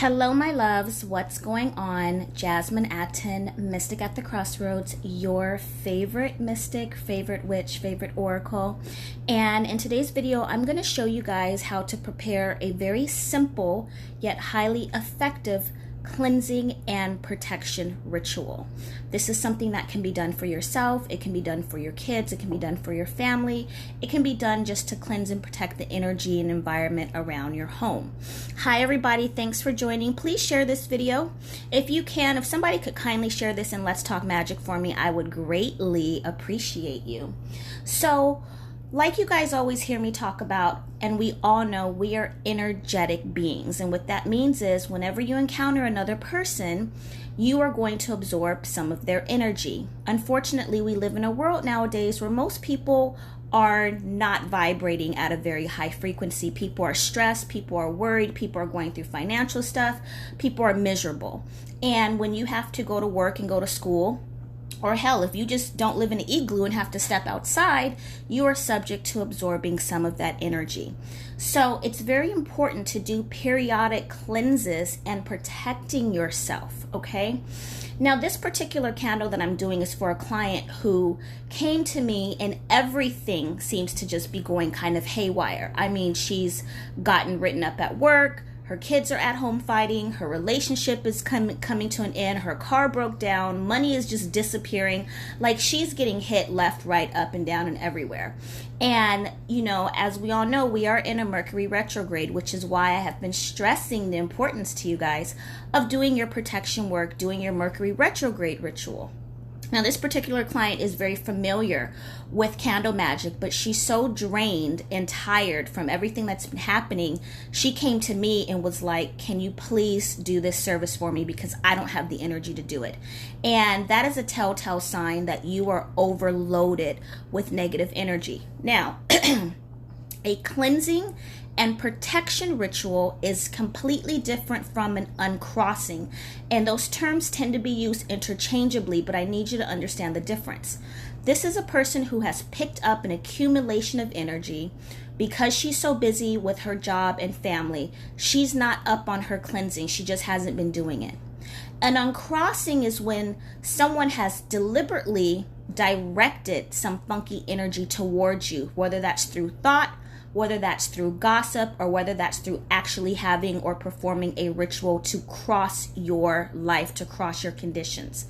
Hello, my loves. What's going on? Jasmine Atten, Mystic at the Crossroads, your favorite mystic, favorite witch, favorite oracle. And in today's video, I'm going to show you guys how to prepare a very simple yet highly effective cleansing and protection ritual. This is something that can be done for yourself. It can be done for your kids. It can be done for your family. It can be done just to cleanse and protect the energy and environment around your home. Hi everybody, thanks for joining. Please share this video if you can. If somebody could kindly share this in Let's Talk Magic for me, I would greatly appreciate you. So, like you guys always hear me talk about, and we all know, we are energetic beings. And what that means is whenever you encounter another person, you are going to absorb some of their energy. Unfortunately, we live in a world nowadays where most people are not vibrating at a very high frequency. People are stressed, people are worried, people are going through financial stuff, people are miserable. And when you have to go to work and go to school, or hell, if you just don't live in an igloo and have to step outside, you are subject to absorbing some of that energy. So it's very important to do periodic cleanses and protecting yourself, okay? Now, this particular candle that I'm doing is for a client who came to me and everything seems to just be going kind of haywire. I mean, she's gotten written up at work. Her kids are at home fighting. Her relationship is coming to an end. Her car broke down. Money is just disappearing. Like, she's getting hit left, right, up and down and everywhere. And, you know, as we all know, we are in a Mercury retrograde, which is why I have been stressing the importance to you guys of doing your protection work, doing your Mercury retrograde ritual. Now, this particular client is very familiar with candle magic, but she's so drained and tired from everything that's been happening. She came to me and was like, can you please do this service for me because I don't have the energy to do it. And that is a telltale sign that you are overloaded with negative energy. Now, a cleansing and protection ritual is completely different from an uncrossing. And those terms tend to be used interchangeably, but I need you to understand the difference. This is a person who has picked up an accumulation of energy because she's so busy with her job and family. She's not up on her cleansing. She just hasn't been doing it. An uncrossing is when someone has deliberately directed some funky energy towards you, whether that's through thought, whether that's through gossip, or whether that's through actually having or performing a ritual to cross your life, to cross your conditions.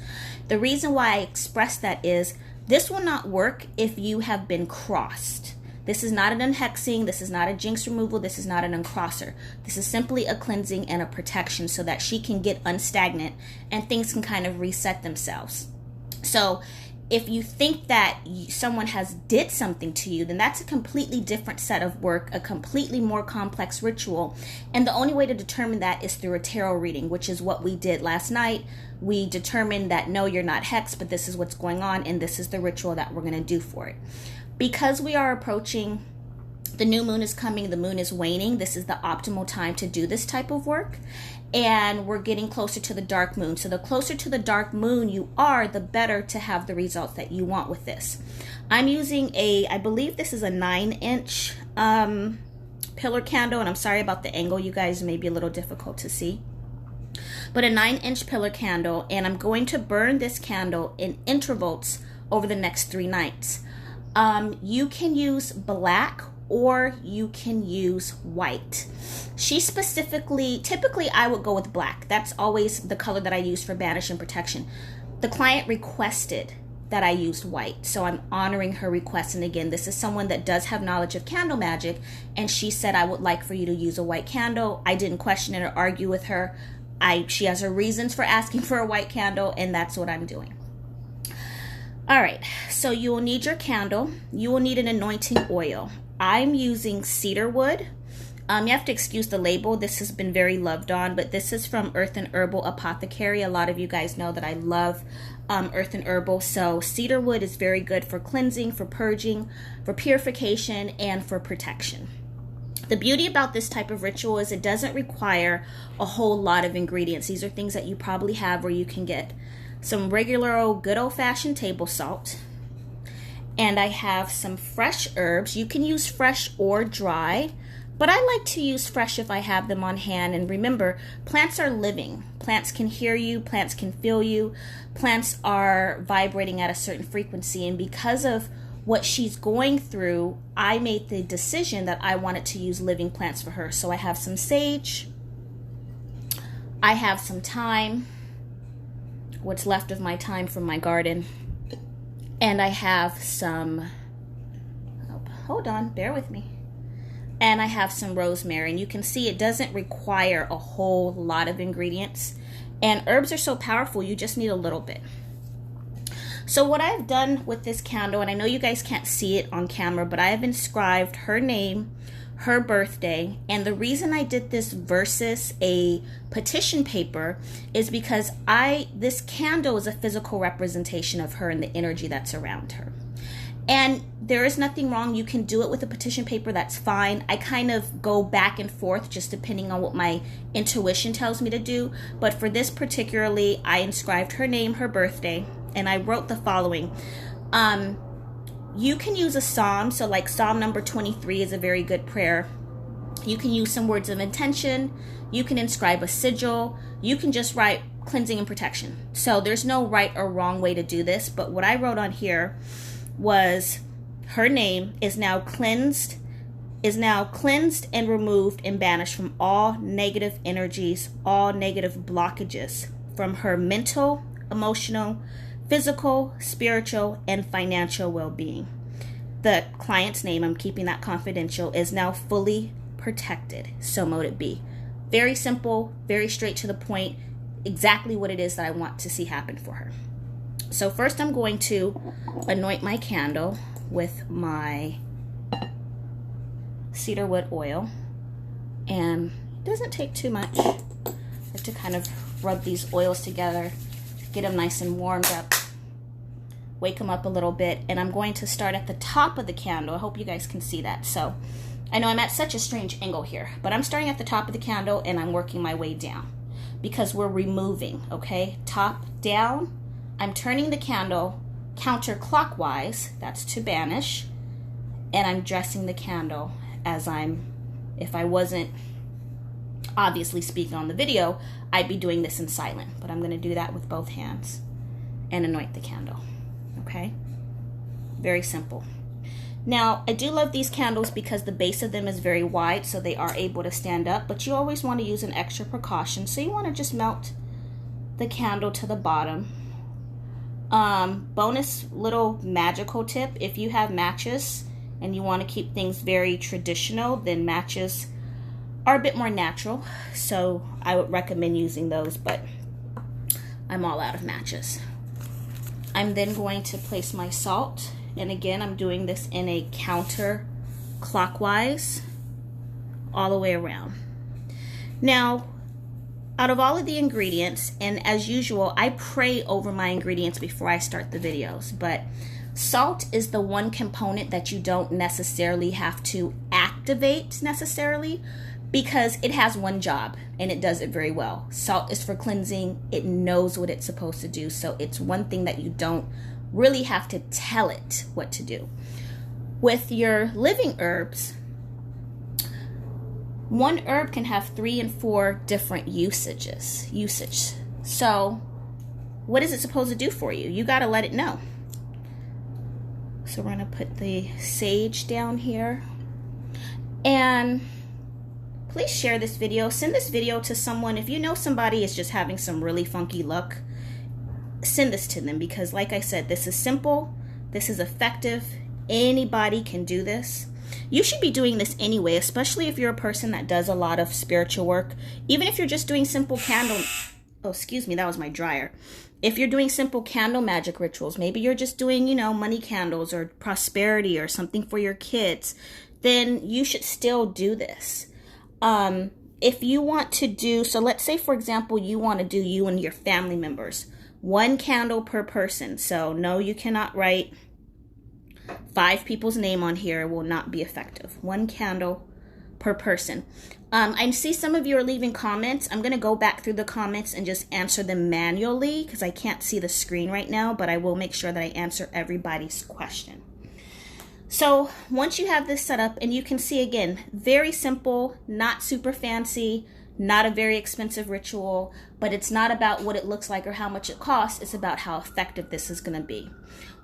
The reason why I express that is this will not work if you have been crossed. This is not an unhexing, this is not a jinx removal, this is not an uncrosser. This is simply a cleansing and a protection so that she can get unstagnant and things can kind of reset themselves. So if you think that someone has did something to you, then that's a completely different set of work, a completely more complex ritual. And the only way to determine that is through a tarot reading, which is what we did last night. We determined that no, you're not hexed, but this is what's going on, and this is the ritual that we're going to do for it. Because we are approaching, the new moon is coming, the moon is waning, this is the optimal time to do this type of work. And we're getting closer to the dark moon. So the closer to the dark moon you are, the better to have the results that you want with this. I'm using I believe this is a 9-inch pillar candle. And I'm sorry about the angle, you guys, may be a little difficult to see. But a 9-inch pillar candle. And I'm going to burn this candle in intervals over the next 3 nights. You can use black or you can use white. She specifically, typically I would go with black. That's always the color that I use for banish and protection. The client requested that I used white, so I'm honoring her request. And again, this is someone that does have knowledge of candle magic, and she said, I would like for you to use a white candle. I didn't question it or argue with her. She has her reasons for asking for a white candle, and that's what I'm doing. All right, so you will need your candle. You will need an anointing oil. I'm using cedar wood. You have to excuse the label. This has been very loved on, but this is from Earth and Herbal Apothecary. A lot of you guys know that I love Earth and Herbal. So cedar wood is very good for cleansing, for purging, for purification, and for protection. The beauty about this type of ritual is it doesn't require a whole lot of ingredients. These are things that you probably have where you can get some regular old good old-fashioned table salt. And I have some fresh herbs. You can use fresh or dry. But I like to use fresh if I have them on hand. And remember, plants are living. Plants can hear you. Plants can feel you. Plants are vibrating at a certain frequency. And because of what she's going through, I made the decision that I wanted to use living plants for her. So I have some sage. I have some thyme, what's left of my thyme from my garden. And I have some, hold on, bear with me. And I have some rosemary, and you can see it doesn't require a whole lot of ingredients. And herbs are so powerful, you just need a little bit. So what I've done with this candle, and I know you guys can't see it on camera, but I have inscribed her name, her birthday, and the reason I did this versus a petition paper is because this candle is a physical representation of her and the energy that's around her. And there is nothing wrong. You can do it with a petition paper. That's fine. I kind of go back and forth just depending on what my intuition tells me to do. But for this particularly, I inscribed her name, her birthday, and I wrote the following. You can use a psalm. So like Psalm number 23 is a very good prayer. You can use some words of intention. You can inscribe a sigil. You can just write cleansing and protection. So there's no right or wrong way to do this. But what I wrote on here was her name is now cleansed and removed and banished from all negative energies, all negative blockages from her mental, emotional, physical, spiritual, and financial well-being. The client's name, I'm keeping that confidential, is now fully protected. So mote it be. Very simple, very straight to the point, exactly what it is that I want to see happen for her. So first I'm going to anoint my candle with my cedarwood oil, and it doesn't take too much. I have to kind of rub these oils together, get them nice and warmed up, wake them up a little bit, and I'm going to start at the top of the candle. I hope you guys can see that. So I know I'm at such a strange angle here, but I'm starting at the top of the candle and I'm working my way down because we're removing, okay? Top down. I'm turning the candle counterclockwise, that's to banish, and I'm dressing the candle as if I wasn't obviously speaking on the video, I'd be doing this in silent, but I'm going to do that with both hands and anoint the candle, okay? Very simple. Now, I do love these candles because the base of them is very wide, so they are able to stand up, but you always want to use an extra precaution, so you want to just melt the candle to the bottom. Bonus little magical tip, if you have matches and you want to keep things very traditional, then matches are a bit more natural, so I would recommend using those, but I'm all out of matches. I'm then going to place my salt, and again I'm doing this in a counterclockwise all the way around. Now, out of all of the ingredients, and as usual, I pray over my ingredients before I start the videos, but salt is the one component that you don't necessarily have to activate necessarily because it has one job and it does it very well. Salt is for cleansing. It knows what it's supposed to do, so it's one thing that you don't really have to tell it what to do. With your living herbs, one herb can have 3 and 4 different usage. So what is it supposed to do for you? You got to let it know. So we're going to put the sage down here. And please share this video. Send this video to someone. If you know somebody is just having some really funky luck, send this to them because like I said, this is simple. This is effective. Anybody can do this. You should be doing this anyway, especially if you're a person that does a lot of spiritual work. Even if you're just doing simple candle, oh, excuse me, that was my dryer. If you're doing simple candle magic rituals, maybe you're just doing, money candles or prosperity or something for your kids, then you should still do this. If you want to do, so let's say, for example, you want to do you and your family members, 1 candle per person. So no, you cannot write 5 people's name on here. Will not be effective. 1 candle per person. I see some of you are leaving comments. I'm going to go back through the comments and just answer them manually because I can't see the screen right now, but I will make sure that I answer everybody's question. So once you have this set up, and you can see again, very simple, not super fancy, not a very expensive ritual, but it's not about what it looks like or how much it costs. It's about how effective this is going to be.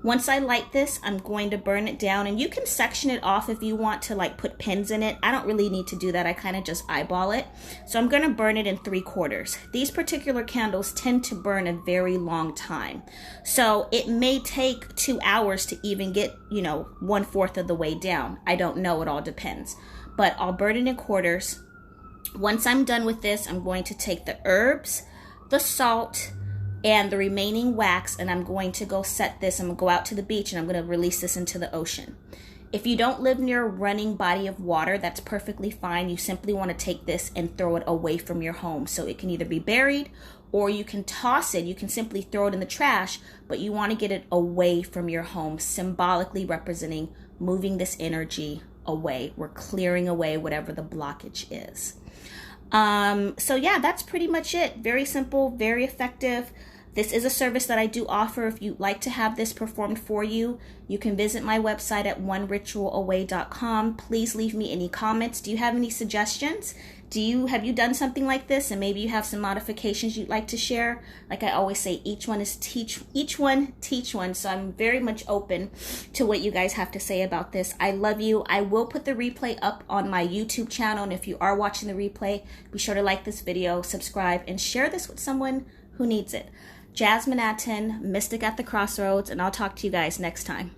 Once I light this, I'm going to burn it down, and you can section it off if you want to like put pins in it. I don't really need to do that. I kind of just eyeball it. So I'm going to burn it in 3/4. These particular candles tend to burn a very long time. So it may take 2 hours to even get, 1/4 of the way down. I don't know. It all depends. But I'll burn it in quarters. Once I'm done with this, I'm going to take the herbs, the salt, and the remaining wax, and I'm going to go set this. I'm going to go out to the beach, and I'm going to release this into the ocean. If you don't live near a running body of water, that's perfectly fine. You simply want to take this and throw it away from your home. So it can either be buried, or you can toss it. You can simply throw it in the trash, but you want to get it away from your home, symbolically representing moving this energy away. We're clearing away whatever the blockage is. So yeah, that's pretty much it. Very simple, very effective. This is a service that I do offer. If you'd like to have this performed for you, you can visit my website at ONERITUALAWAY.com. Please leave me any comments. Do you have any suggestions? Have you done something like this, and maybe you have some modifications you'd like to share? Like I always say, each one teach one. So I'm very much open to what you guys have to say about this. I love you. I will put the replay up on my YouTube channel, and if you are watching the replay, be sure to like this video, subscribe, and share this with someone who needs it. Jasmine Atten, Mystic at the Crossroads, and I'll talk to you guys next time.